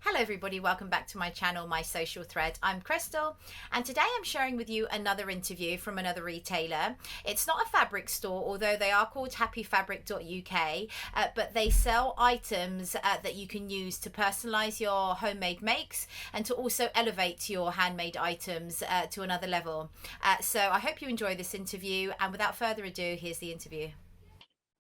Hello everybody, welcome back to my channel, My Social Thread. I'm Crystal, and today I'm sharing with you another interview from another retailer. It's not a fabric store, although they are called happyfabric.uk, but they sell items that you can use to personalize your homemade makes and to also elevate your handmade items to another level. So I hope you enjoy this interview, and without further ado, here's the interview.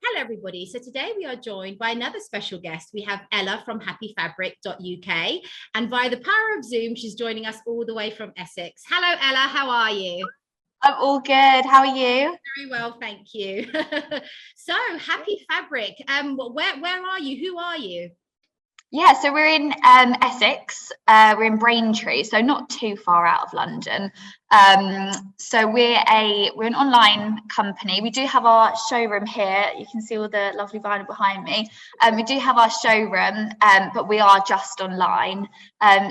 Hello, everybody. So today we are joined by another special guest. We have Ella from happyfabric.uk, and via the power of Zoom, she's joining us all the way from Essex. Hello, Ella. How are you? I'm all good. How are you? Very well, thank you. So, Happy Fabric. Where are you? Who are you? Yeah, so we're in Essex. We're in Braintree, so not too far out of London. So we're an online company. We do have our showroom here. You can see all the lovely vinyl behind me. We do have our showroom, but we are just online.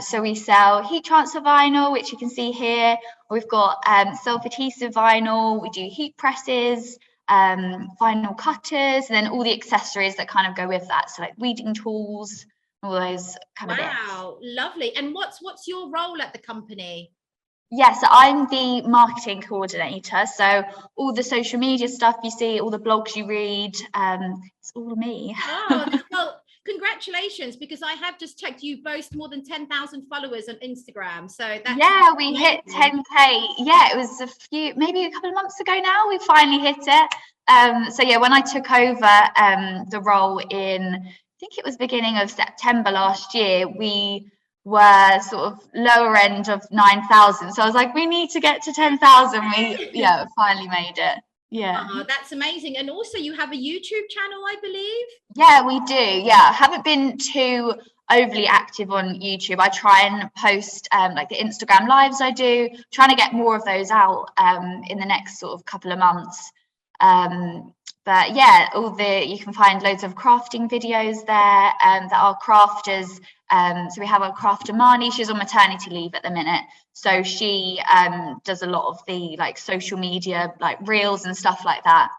So we sell heat transfer vinyl, which you can see here. We've got self-adhesive vinyl. We do heat presses. Vinyl cutters, and then all the accessories that kind of go with that. So like weeding tools, all those kind of bits. Wow, lovely. And what's your role at the company? Yes, I'm the marketing coordinator. So all the social media stuff you see, all the blogs you read, it's all me. Oh, well, congratulations, because I have just checked you boast more than 10,000 followers on Instagram. So that's Yeah, we hit amazing. 10K. Yeah, it was maybe a couple of months ago now, we finally hit it. So yeah, when I took over the role in, I think it was beginning of September last year, we were sort of lower end of 9,000. So I was like, we need to get to 10,000. Yeah, finally made it. Yeah. Oh, that's amazing. And also you have a YouTube channel, I believe. Yeah, we do. Yeah, I haven't been too overly active on YouTube. I try and post like the Instagram lives I do, trying to get more of those out in the next sort of couple of months. But yeah, you can find loads of crafting videos there that are crafters. So we have our crafter Marnie. She's on maternity leave at the minute, so she does a lot of the like social media, like reels and stuff like that.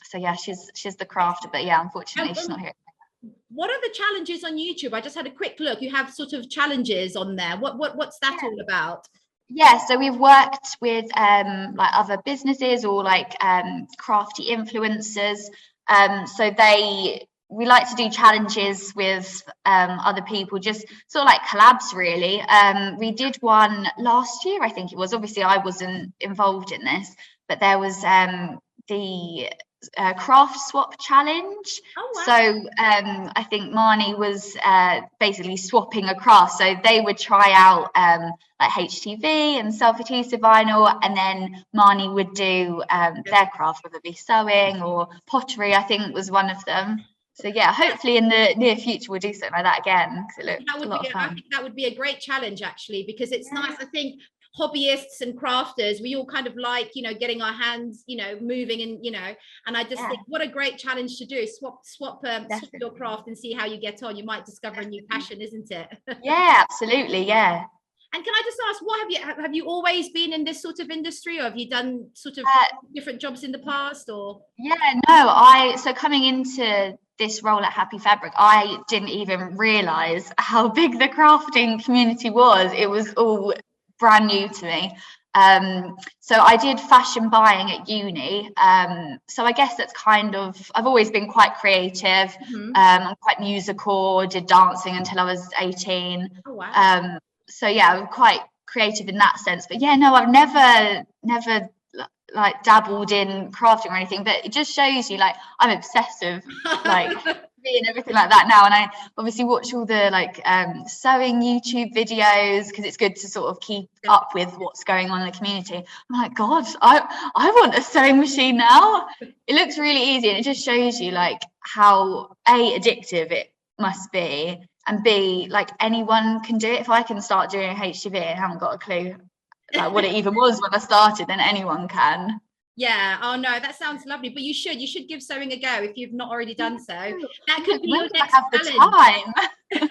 So yeah, she's the crafter, but yeah, unfortunately she's not here. What are the challenges on YouTube? I just had a quick look. You have sort of challenges on there. What's that all about? Yeah, so we've worked with like other businesses or like crafty influencers. So we like to do challenges with other people, just sort of like collabs really. We did one last year, I think it was. Obviously, I wasn't involved in this, but there was the craft swap challenge. Oh, So wow. I think Marnie was basically swapping a craft. So they would try out like HTV and self-adhesive vinyl, and then Marnie would do their craft, whether it be sewing or pottery, I think was one of them. So yeah, hopefully in the near future we'll do something like that again, because it looked That a would lot be, of I fun. think that would be a great challenge actually, because it's nice. Yeah, I think hobbyists and crafters, we all kind of like, getting our hands, moving and, and I just yeah, think what a great challenge to do. Swap your definitely. craft and see how you get on. You might discover a new Definitely. passion, isn't it? Yeah, absolutely. Yeah. And can I just ask, what have you always been in this sort of industry, or have you done sort of Uh, different jobs in the past, or? Yeah, no, so coming into this role at Happy Fabric, I didn't even realize how big the crafting community was. It was all brand new to me. So I did fashion buying at uni. So I guess that's I've always been quite creative. Mhm. I'm quite musical, did dancing until I was 18. Oh, wow. Um, so yeah, I'm quite creative in that sense. But yeah, no, I've never like dabbled in crafting or anything, but it just shows you like I'm obsessive, like me and everything like that now. And I obviously watch all the like sewing YouTube videos because it's good to sort of keep up with what's going on in the community. I'm like, God, I want a sewing machine now. It looks really easy, and it just shows you like how addictive it must be, and B, like anyone can do it. If I can start doing HGV and haven't got a clue like what it even was when I started, then anyone can. Yeah. Oh no, that sounds lovely. But you should give sewing a go if you've not already Yeah, done so. That could be when your do I next have the challenge. time?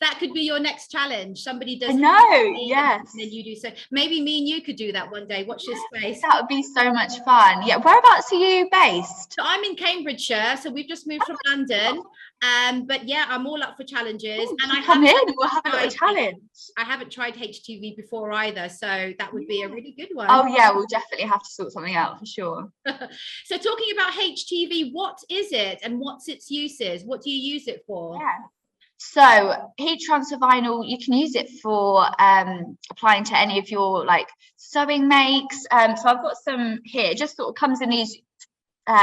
That could be your next challenge. Somebody does. I know, yes. And then you do so. Maybe me and you could do that one day. Watch this space. That would be so much fun. Yeah. Whereabouts are you based? So I'm in Cambridgeshire, so we've just moved from London. But yeah, I'm all up for challenges. And I come in, we'll have a little challenge. I haven't tried HTV before either, so that would be a really good one. Oh yeah, we'll definitely have to sort something out for sure. So talking about HTV, what is it and what's its uses? What do you use it for? Yeah. So heat transfer vinyl, you can use it for applying to any of your like sewing makes. So I've got some here. It just sort of comes in these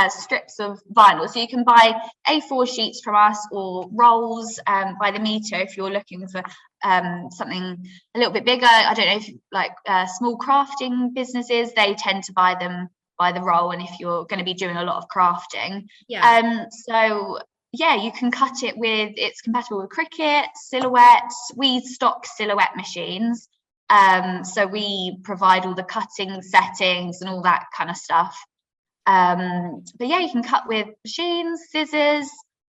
strips of vinyl, so you can buy A4 sheets from us or rolls by the meter if you're looking for something a little bit bigger. I don't know if like small crafting businesses, they tend to buy them by the roll, and if you're going to be doing a lot of crafting, so yeah, you can cut it with, it's compatible with Cricut, Silhouette. We stock Silhouette machines, so we provide all the cutting settings and all that kind of stuff. But yeah, you can cut with machines, scissors,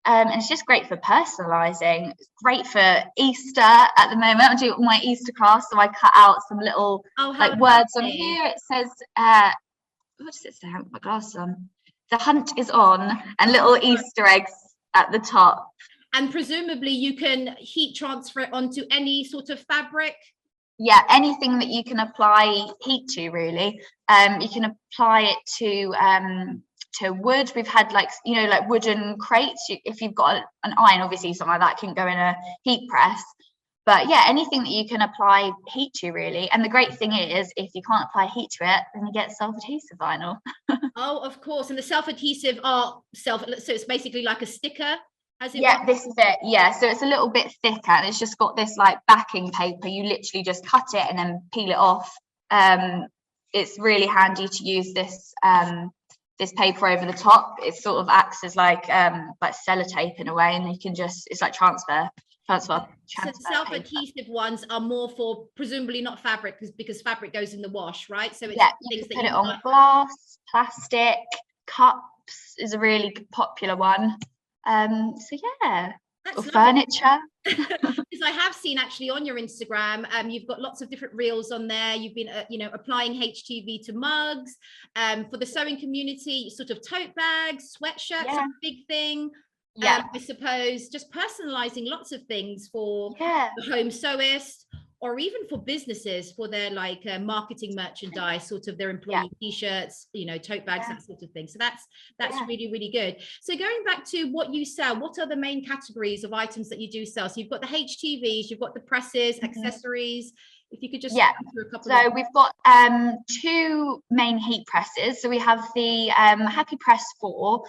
and it's just great for personalizing. It's great for Easter at the moment. I'm doing all my Easter crafts, so I cut out some little like words on here. It says, what does it say? I haven't got my glasses on. The hunt is on, and little Easter eggs at the top. And presumably you can heat transfer it onto any sort of fabric. Yeah, anything that you can apply heat to, really. You can apply it to wood. We've had like, you know, like wooden crates. If you've got an iron, obviously something like that can go in a heat press. But yeah, anything that you can apply heat to, really. And the great thing is, if you can't apply heat to it, then you get self-adhesive vinyl. Oh, of course. And the self-adhesive are so it's basically like a sticker. Yeah, this is it. Yeah, so it's a little bit thicker, and it's just got this like backing paper. You literally just cut it and then peel it off. It's really handy to use this this paper over the top. It sort of acts as like sellotape in a way, and you can just, it's like transfer. So self-adhesive ones are more for presumably not fabric, because fabric goes in the wash, right? So it's you can put it on glass, plastic, cups is a really popular one. So yeah, or furniture. Because I have seen actually on your Instagram, you've got lots of different reels on there. You've been applying HTV to mugs, for the sewing community, sort of tote bags, sweatshirts, a big thing. I suppose just personalizing lots of things for the home sewist, or even for businesses for their like marketing merchandise, sort of their employee t-shirts, tote bags, that sort of thing. So that's really, really good. So going back to what you sell, what are the main categories of items that you do sell? So you've got the HTVs, you've got the presses, accessories. If you could just through a couple. So we've got two main heat presses. So we have the Happy Press 4,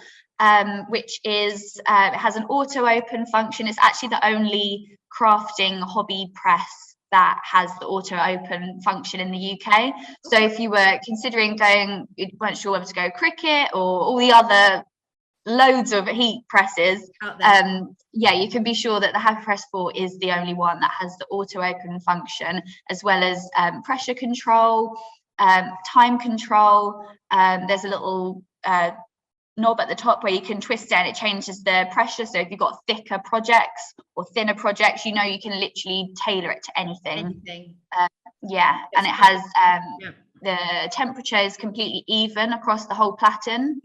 which is it has an auto open function. It's actually the only crafting hobby press that has the auto open function in the UK. So if you were considering going, you weren't sure whether to go Cricut or all the other loads of heat presses, you can be sure that the Happy Press 4 is the only one that has the auto open function, as well as pressure control, time control. There's a little knob at the top where you can twist it and it changes the pressure. So if you've got thicker projects or thinner projects, you can literally tailor it to anything. And it has the temperature is completely even across the whole platen.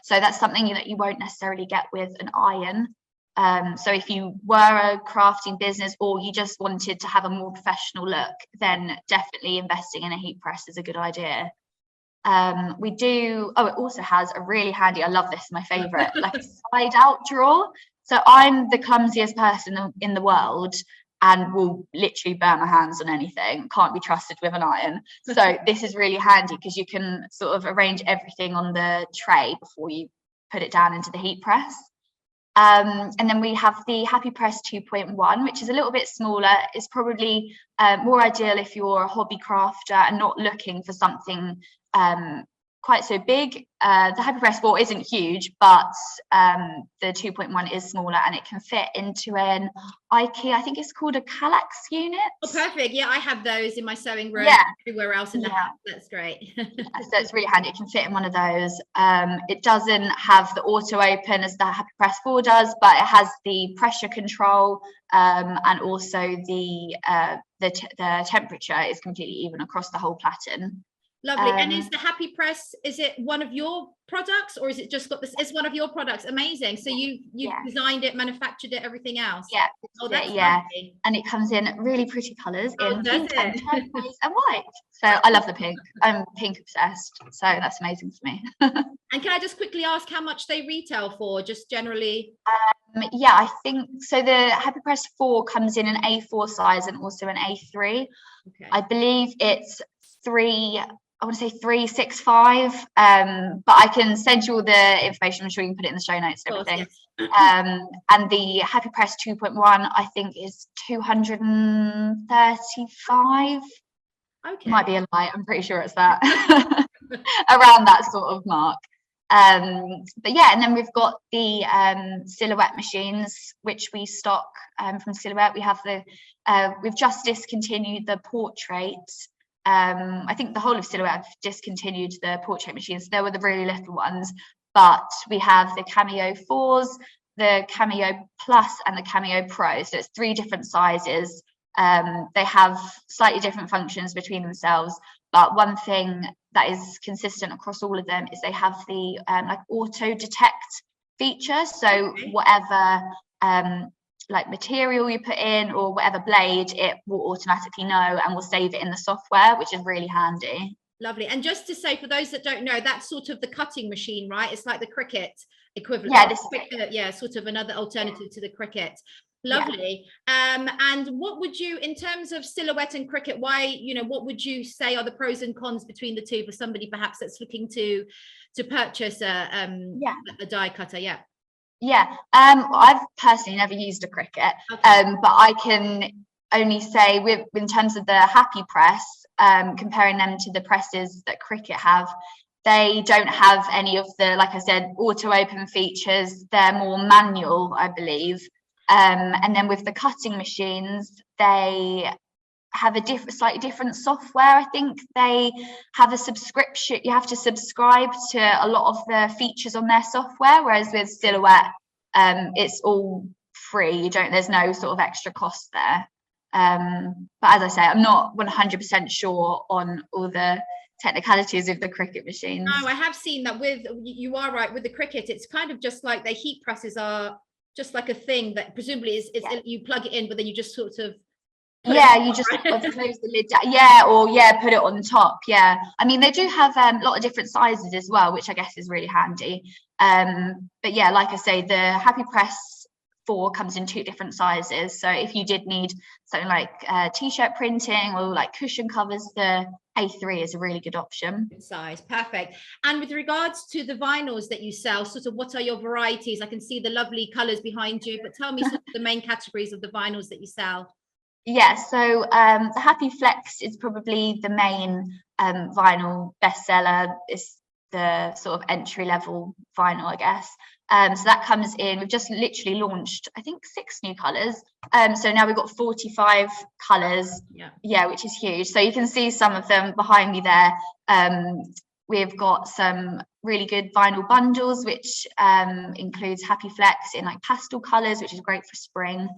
So that's something that you won't necessarily get with an iron. So if you were a crafting business or you just wanted to have a more professional look, then definitely investing in a heat press is a good idea. It also has a really handy, I love this, my favorite, like a slide out drawer. So I'm the clumsiest person in the world and will literally burn my hands on anything, can't be trusted with an iron. So this is really handy because you can sort of arrange everything on the tray before you put it down into the heat press. And then we have the Happy Press 2.1, which is a little bit smaller. It's probably more ideal if you're a hobby crafter and not looking for something quite so big. The Happy Press 4 isn't huge, but the 2.1 is smaller, and it can fit into an IKEA, I think it's called a Kallax unit. Oh, perfect. Yeah, I have those in my sewing room. Yeah. Everywhere else in the house. That's great. So it's really handy. It can fit in one of those. It doesn't have the auto open as the Happy Press 4 does, but it has the pressure control, and also the temperature is completely even across the whole platen. Lovely. And is the Happy Press, is it one of your products, or is it just got this? It's one of your products. Amazing. So you designed it, manufactured it, everything else. Yeah. Oh, that's lovely. And it comes in really pretty colours in pink and turquoise and white. So I love the pink. I'm pink obsessed. So that's amazing for me. And can I just quickly ask how much they retail for, just generally? Yeah, I think so. The Happy Press 4 comes in an A4 size and also an A3. Okay. I believe it's I want to say 365, but I can send you all the information. I'm sure you can put it in the show notes and everything. Yes. And the Happy Press 2.1, I think, is 235. Okay. Might be a lie. I'm pretty sure it's that. Around that sort of mark. But yeah, and then we've got the Silhouette machines, which we stock from Silhouette. We have we've just discontinued the portrait. I think the whole of Silhouette have discontinued the portrait machines. There were the really little ones, but we have the Cameo 4s, the Cameo Plus, and the Cameo Pro. So it's 3 different sizes. They have slightly different functions between themselves, but one thing that is consistent across all of them is they have the like auto detect feature. So whatever like material you put in or whatever blade, it will automatically know and will save it in the software, which is really handy. Lovely. And just to say, for those that don't know, that's sort of the cutting machine, right? It's like the Cricut equivalent. Yeah, sort of another alternative to the Cricut. Lovely. Yeah. And what would you, in terms of Silhouette and Cricut, why, what would you say are the pros and cons between the two for somebody perhaps that's looking to purchase a die cutter? I've personally never used a Cricut, but I can only say in terms of the Happy Press, comparing them to the presses that Cricut have, they don't have any of the, like I said, auto open features. They're more manual, I believe. And then with the cutting machines, they have a slightly different software. I think they have a subscription. You have to subscribe to a lot of the features on their software, whereas with Silhouette, it's all free. There's no sort of extra cost there. But as I say, I'm not 100% sure on all the technicalities of the Cricut machines. No, I have seen that you are right, with the Cricut, it's kind of just like the heat presses are just like a thing that presumably is you plug it in, but then you just sort of you just sort of close the lid down, or put it on top. I mean, they do have a lot of different sizes as well, which I guess is really handy. But yeah, like I say, the Happy Press 4 comes in 2 different sizes. So if you did need something like t-shirt printing or like cushion covers, the A3 is a really good option. Good size, perfect. And with regards to the vinyls that you sell, sort of what are your varieties? I can see the lovely colors behind you, but tell me sort of the main categories of the vinyls that you sell. So the Happy Flex is probably the main vinyl bestseller. It's the sort of entry-level vinyl, I guess. So that comes in, we've just literally launched, I think, 6 new colors. So now we've got 45 colors, which is huge. So you can see some of them behind me there. We've got some really good vinyl bundles, which includes Happy Flex in like pastel colors, which is great for spring.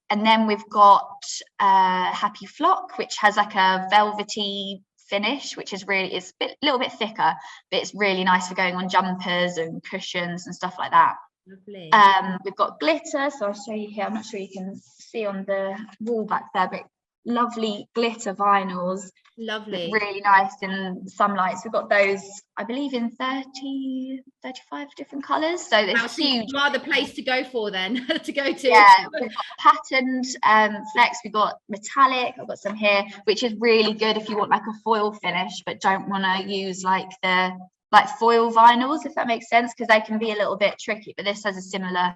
And then we've got Happy Flock, which has like a velvety finish, which is really, it's a little bit thicker, but it's really nice for going on jumpers and cushions and stuff like that. Lovely. We've got glitter, so I'll show you here. I'm not sure you can see on the wall back there, but lovely glitter vinyls. Lovely. Really nice in some lights. We've got those, I believe, in 35 different colours. So it's huge. You are the place to go for then, to go to. Yeah, we've got patterned flex, we've got metallic, I've got some here, which is really good if you want like a foil finish, but don't want to use like the foil vinyls, if that makes sense, because they can be a little bit tricky, but this has a similar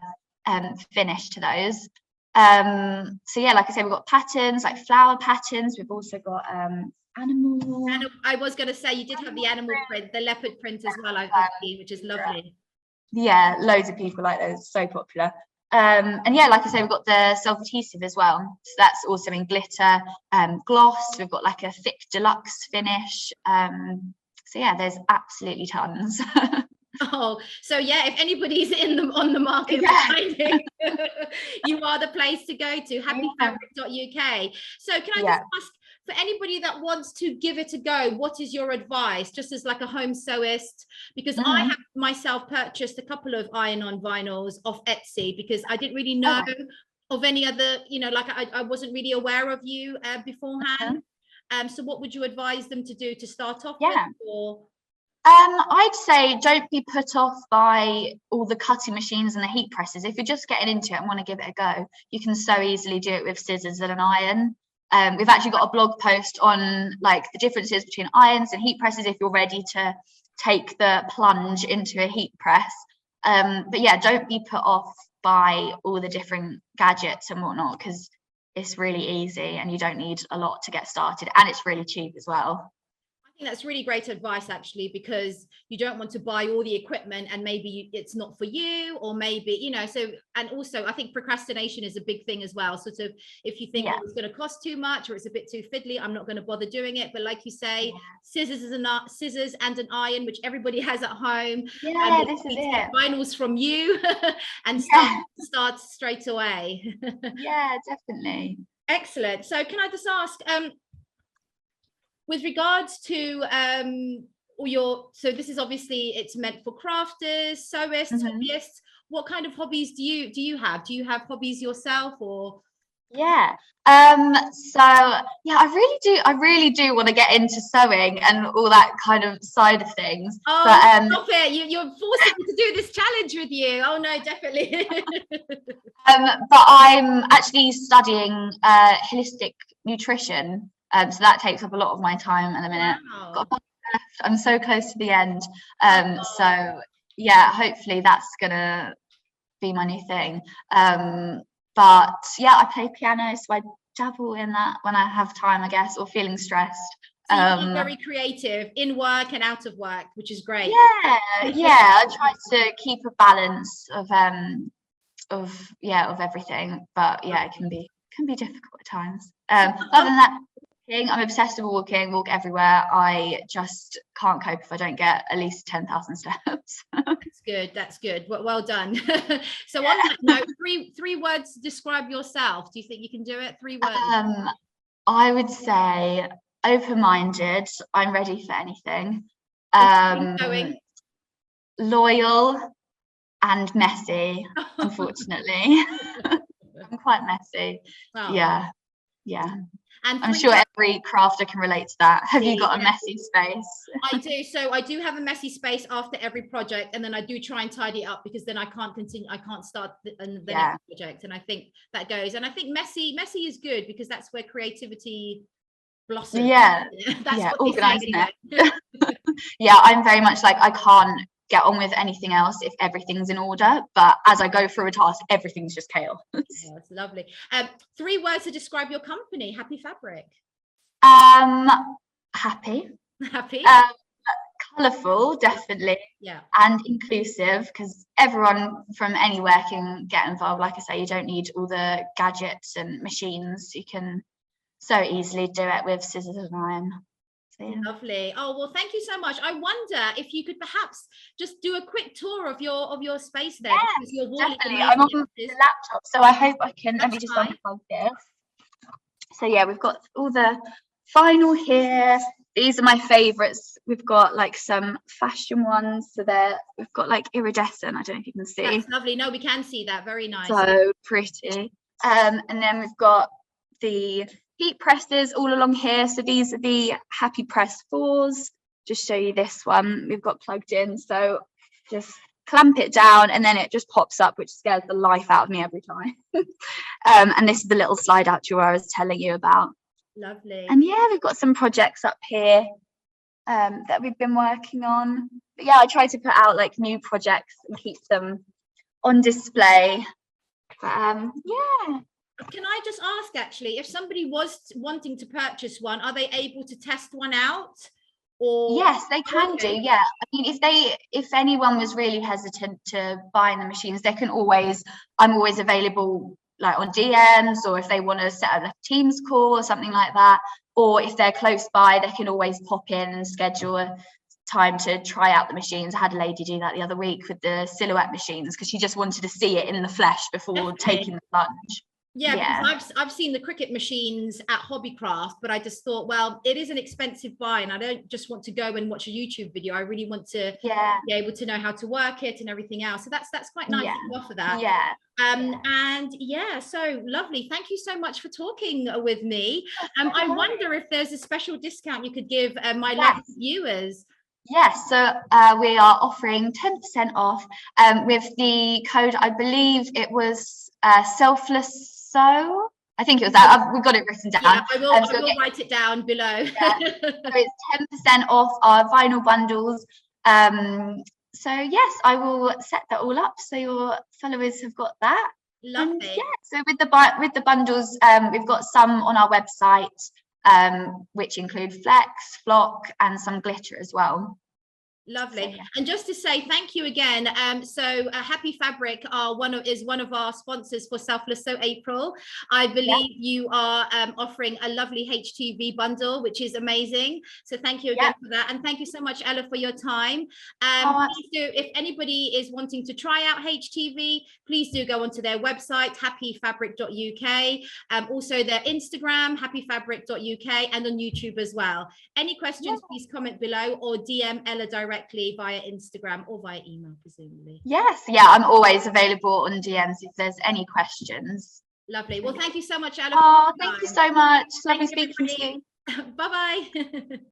finish to those. So yeah, like I said, we've got patterns like flower patterns. We've also got animal. And I was going to say, you did have the animal print, the leopard print as well, I've seen, which is lovely. Yeah, loads of people like those, so popular. And yeah, like I say, we've got the self-adhesive as well, so that's also in glitter, gloss. We've got like a thick deluxe finish, so yeah, there's absolutely tons. Oh, so yeah, if anybody's on the market Yeah. for finding, you are the place to go to, happyfabric.uk. So can I just ask, for anybody that wants to give it a go, what is your advice, just as like a home sewist? Because I have myself purchased a couple of iron-on vinyls off Etsy because I didn't really know of any other, you know, like I wasn't really aware of you beforehand. So what would you advise them to do to start off with? Or I'd say don't be put off by all the cutting machines and the heat presses. If you're just getting into it and want to give it a go, you can so easily do it with scissors and an iron. We've actually got a blog post on like the differences between irons and heat presses if you're ready to take the plunge into a heat press. But yeah, don't be put off by all the different gadgets and whatnot, because it's really easy and you don't need a lot to get started, and it's really cheap as well. That's really great advice, actually, because you don't want to buy all the equipment and maybe it's not for you, or maybe, you know, so, and also I think procrastination is a big thing as well. Sort of, if you think it's going to cost too much or it's a bit too fiddly, I'm not going to bother doing it. But like you say, scissors and an iron, which everybody has at home. Yeah, this is it. Vinyls from you and start straight away. Yeah, definitely. Excellent. So can I just ask, with regards to so this is obviously, it's meant for crafters, sewists, hobbyists. What kind of hobbies do you have? Do you have hobbies yourself, or? Yeah. So yeah, I really do want to get into sewing and all that kind of side of things. Oh, but stop it. You're forcing me to do this challenge with you. Oh no, definitely. But I'm actually studying holistic nutrition. So that takes up a lot of my time at the minute. Wow. Got a bunch left. I'm so close to the end. So yeah, hopefully that's gonna be my new thing. But yeah, I play piano, so I dabble in that when I have time, I guess, or feeling stressed. So you're very creative in work and out of work, which is great. Yeah, I try to keep a balance of everything, but yeah, it can be difficult at times. Other than that, I'm obsessed with walking, walk everywhere. I just can't cope if I don't get at least 10,000 steps. That's good. Well done. So on that note, three words to describe yourself. Do you think you can do it? 3 words. I would say open-minded. I'm ready for anything. Loyal and messy, unfortunately. I'm quite messy. Oh. Yeah. And I'm sure every crafter can relate to that. Have you got a messy space? I do. So I do have a messy space after every project, and then I do try and tidy it up, because then I can't continue. I can't start the next project, and I think that goes. And I think messy is good, because that's where creativity blossoms. Yeah, that's organized. Yeah, I'm very much like, I can't get on with anything else if everything's in order, but as I go through a task, everything's just chaos. That's lovely. 3 words to describe your company, Happy Fabric. Happy, colourful, definitely, and inclusive, because everyone from anywhere can get involved. Like I say, you don't need all the gadgets and machines. You can so easily do it with scissors and iron. Lovely. Oh, well, thank you so much. I wonder if you could perhaps just do a quick tour of your space there. Because you're definitely. I'm on the laptop, so I hope I can. Let me just unplug this. So yeah, we've got all the vinyl here. These are my favorites. We've got like some fashion ones. So we've got like iridescent. I don't know if you can see. That's lovely. No, we can see that. Very nice. So pretty. And then we've got the heat presses all along here. So these are the Happy Press 4s. Just show you this one we've got plugged in. So just clamp it down and then it just pops up, which scares the life out of me every time. And this is the little slide out drawer I was telling you about. Lovely. And yeah, we've got some projects up here that we've been working on. But yeah, I try to put out like new projects and keep them on display. But yeah. Can I just ask, actually, if somebody was wanting to purchase one, are they able to test one out? Or yes, they can do. Yeah, I mean, if anyone was really hesitant to buying the machines, they can always. I'm always available, like on DMs, or if they want to set up a Teams call or something like that, or if they're close by, they can always pop in and schedule a time to try out the machines. I had a lady do that the other week with the Silhouette machines because she just wanted to see it in the flesh before taking the plunge. Yeah, because I've seen the Cricut machines at Hobbycraft, but I just thought, well, it is an expensive buy, and I don't just want to go and watch a YouTube video. I really want to be able to know how to work it and everything else. So that's quite nice to offer that. And yeah, so lovely. Thank you so much for talking with me. I wonder if there's a special discount you could give my lovely viewers. Yes, so we are offering 10% off with the code, I believe it was Selfless So. I think it was that. We've got it written down. Yeah, I will write it down below. Yeah. So it's 10% off our vinyl bundles. So yes, I will set that all up so your followers have got that. Lovely. And yeah, so with the bundles, we've got some on our website, which include flex, flock, and some glitter as well. Lovely. So, yeah. And just to say thank you again. So Happy Fabric is one of our sponsors for Selfless So April. I believe you are offering a lovely HTV bundle, which is amazing. So thank you again for that. And thank you so much, Ella, for your time. Please do, if anybody is wanting to try out HTV, please do go onto their website, happyfabric.uk. Also their Instagram, happyfabric.uk, and on YouTube as well. Any questions, please comment below or DM Ella directly via Instagram or via email, presumably. Yes, yeah, I'm always available on DMs if there's any questions. Lovely. Well, thank you so much, Ella. Oh, thank you so much. Lovely speaking to you. Bye-bye.